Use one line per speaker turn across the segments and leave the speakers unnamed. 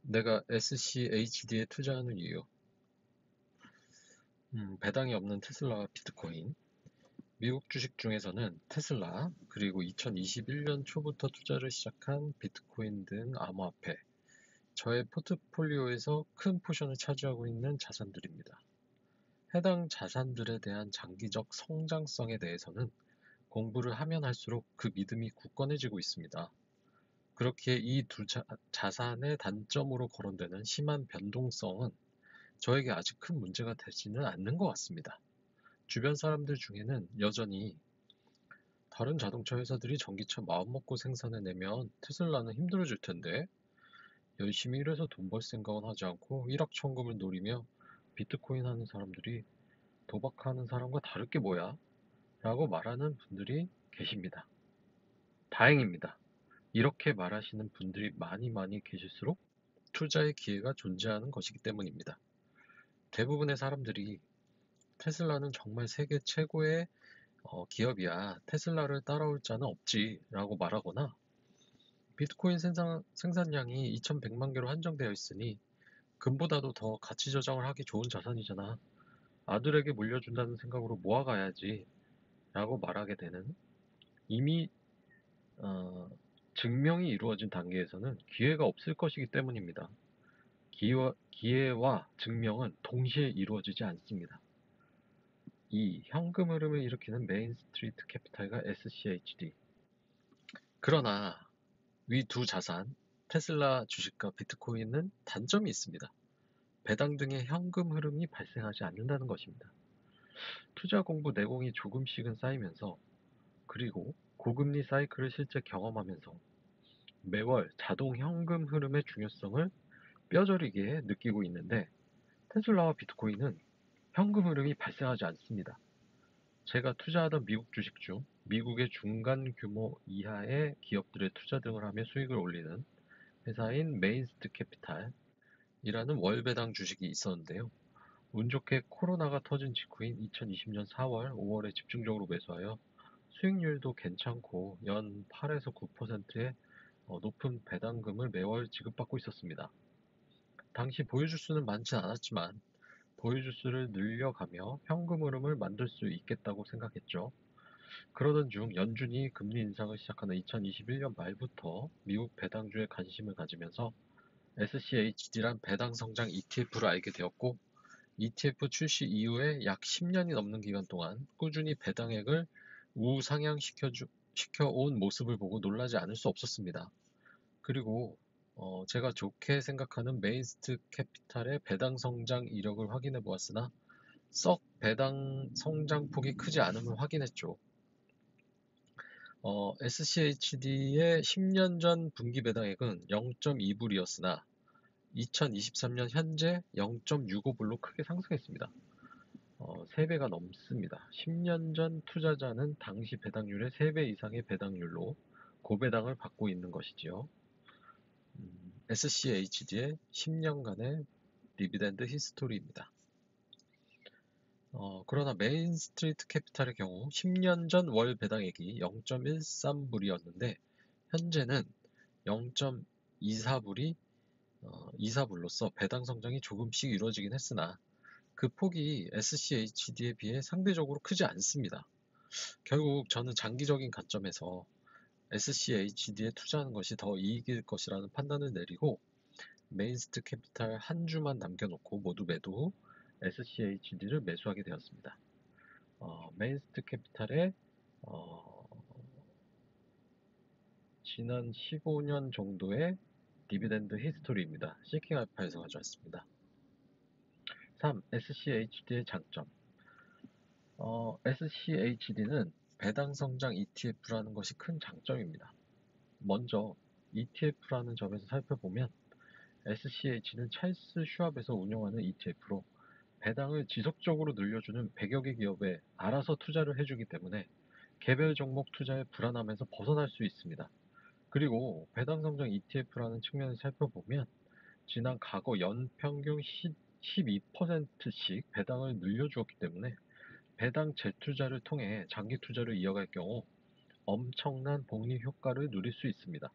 내가 SCHD에 투자하는 이유. 배당이 없는 테슬라와 비트코인. 미국 주식 중에서는 테슬라, 그리고 2021년 초부터 투자를 시작한 비트코인 등 암호화폐, 저의 포트폴리오에서 큰 포션을 차지하고 있는 자산들입니다. 해당 자산들에 대한 장기적 성장성에 대해서는 공부를 하면 할수록 그 믿음이 굳건해지고 있습니다. 그렇기에 이 두 자산의 단점으로 거론되는 심한 변동성은 저에게 아직 큰 문제가 되지는 않는 것 같습니다. 주변 사람들 중에는 여전히 다른 자동차 회사들이 전기차 마음먹고 생산해내면 테슬라는 힘들어질 텐데 열심히 일해서 돈 벌 생각은 하지 않고 일확천금을 노리며 비트코인 하는 사람들이 도박하는 사람과 다를 게 뭐야? 라고 말하는 분들이 계십니다. 다행입니다. 이렇게 말하시는 분들이 많이 계실수록 투자의 기회가 존재하는 것이기 때문입니다. 대부분의 사람들이 테슬라는 정말 세계 최고의 기업이야. 테슬라를 따라올 자는 없지. 라고 말하거나 비트코인 생산량이 2100만 개로 한정되어 있으니 금보다도 더 가치 저장을 하기 좋은 자산이잖아. 아들에게 물려준다는 생각으로 모아가야지. 라고 말하게 되는 이미 어, 증명이 이루어진 단계에서는 기회가 없을 것이기 때문입니다. 기회와 증명은 동시에 이루어지지 않습니다. 이 현금 흐름을 일으키는 메인 스트리트 캐피탈과 SCHD. 그러나 위 두 자산, 테슬라 주식과 비트코인은 단점이 있습니다. 배당 등의 현금 흐름이 발생하지 않는다는 것입니다. 투자 공부 내공이 조금씩은 쌓이면서 그리고 고금리 사이클을 실제 경험하면서 매월 자동 현금 흐름의 중요성을 뼈저리게 느끼고 있는데 테슬라와 비트코인은 현금 흐름이 발생하지 않습니다. 제가 투자하던 미국 주식 중 미국의 중간 규모 이하의 기업들의 투자 등을 하며 수익을 올리는 회사인 메인스트 캐피탈이라는 월배당 주식이 있었는데요. 운 좋게 코로나가 터진 직후인 2020년 4월, 5월에 집중적으로 매수하여 수익률도 괜찮고 연 8에서 9%의 높은 배당금을 매월 지급받고 있었습니다. 당시 보유주수는 많진 않았지만 보유주수를 늘려가며 현금 흐름을 만들 수 있겠다고 생각했죠. 그러던 중 연준이 금리 인상을 시작하는 2021년 말부터 미국 배당주에 관심을 가지면서 SCHD란 배당 성장 ETF를 알게 되었고 ETF 출시 이후에 약 10년이 넘는 기간 동안 꾸준히 배당액을 우상향시켜온 모습을 보고 놀라지 않을 수 없었습니다. 그리고 제가 좋게 생각하는 메인스트 캐피탈의 배당 성장 이력을 확인해 보았으나 썩 배당 성장폭이 크지 않음을 확인했죠. SCHD의 10년 전 분기 배당액은 0.2불이었으나 2023년 현재 0.65불로 크게 상승했습니다. 3배가 넘습니다. 10년 전 투자자는 당시 배당률의 3배 이상의 배당률로 고배당을 받고 있는 것이지요. SCHD의 10년간의 디비덴드 히스토리입니다. 그러나 메인 스트리트 캐피탈의 경우 10년 전 월 배당액이 0.13불이었는데 현재는 0.24불이 24불로서 배당 성장이 조금씩 이루어지긴 했으나 그 폭이 SCHD에 비해 상대적으로 크지 않습니다. 결국 저는 장기적인 관점에서 SCHD에 투자하는 것이 더 이익일 것이라는 판단을 내리고 메인스트 캐피탈 한 주만 남겨놓고 모두 매도 후 SCHD를 매수하게 되었습니다. 메인스트 캐피탈의 지난 15년 정도의 디비덴드 히스토리입니다. 시킹 알파에서 가져왔습니다. 3. SCHD의 장점. SCHD는 배당 성장 ETF라는 것이 큰 장점입니다. 먼저 ETF라는 점에서 살펴보면 SCH는 찰스 슈왑에서 운영하는 ETF로 배당을 지속적으로 늘려주는 100여 개 기업에 알아서 투자를 해주기 때문에 개별 종목 투자의 불안함에서 벗어날 수 있습니다. 그리고 배당 성장 ETF라는 측면을 살펴보면 지난 과거 연평균 12%씩 배당을 늘려주었기 때문에 배당 재투자를 통해 장기 투자를 이어갈 경우 엄청난 복리 효과를 누릴 수 있습니다.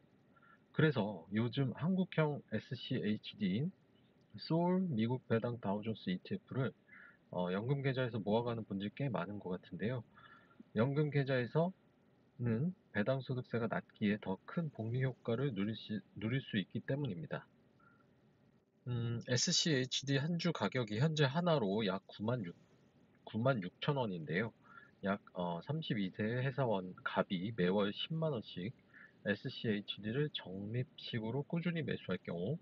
그래서 요즘 한국형 SCHD인 소울 미국 배당 다우존스 ETF를 연금 계좌에서 모아가는 분들이 꽤 많은 것 같은데요. 연금 계좌에서는 배당 소득세가 낮기에 더 큰 복리 효과를 누릴 수 있기 때문입니다. SCHD 한 주 가격이 현재 하나로 약 9만 6천 원인데요. 약 32세 회사원 갑이 매월 10만 원씩 SCHD를 적립식으로 꾸준히 매수할 경우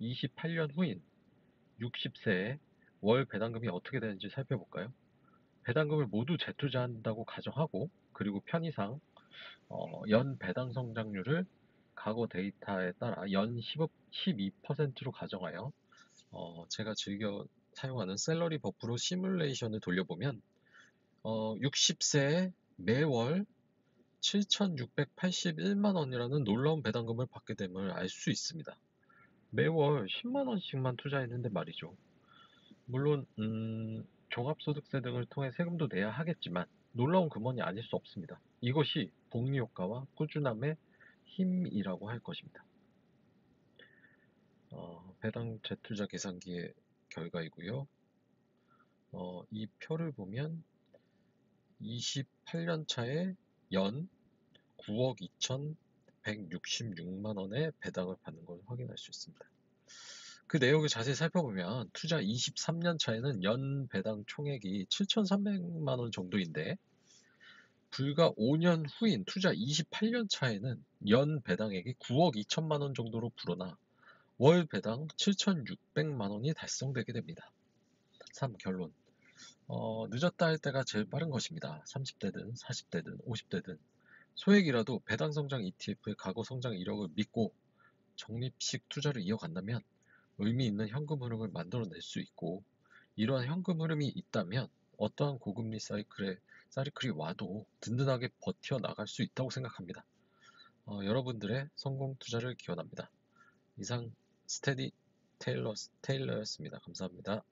28년 후인 60세에 월 배당금이 어떻게 되는지 살펴볼까요? 배당금을 모두 재투자한다고 가정하고 그리고 편의상 연 배당 성장률을 과거 데이터에 따라 연 12%로 가정하여 제가 즐겨 사용하는 셀러리 버프로 시뮬레이션을 돌려보면 60세에 매월 7,681만 원이라는 놀라운 배당금을 받게 됨을 알 수 있습니다. 매월 10만 원씩만 투자했는데 말이죠. 물론 종합소득세 등을 통해 세금도 내야 하겠지만 놀라운 금원이 아닐 수 없습니다. 이것이 복리 효과와 꾸준함의 힘이라고 할 것입니다. 배당 재투자 계산기의 결과이고요. 이 표를 보면 28년 차에 연 9억 2,166만 원의 배당을 받는 걸 확인할 수 있습니다. 그 내용을 자세히 살펴보면 투자 23년 차에는 연 배당 총액이 7,300만 원 정도인데 불과 5년 후인 투자 28년 차에는 연 배당액이 9억 2천만 원 정도로 불어나 월 배당 7,600만 원이 달성되게 됩니다. 3. 결론. 늦었다 할 때가 제일 빠른 것입니다. 30대든 40대든 50대든 소액이라도 배당 성장 ETF의 과거 성장 이력을 믿고 적립식 투자를 이어간다면 의미 있는 현금 흐름을 만들어낼 수 있고 이러한 현금 흐름이 있다면 어떠한 고금리 사이클이 와도 든든하게 버텨나갈 수 있다고 생각합니다. 여러분들의 성공 투자를 기원합니다. 이상 스테디 테일러였습니다. 감사합니다.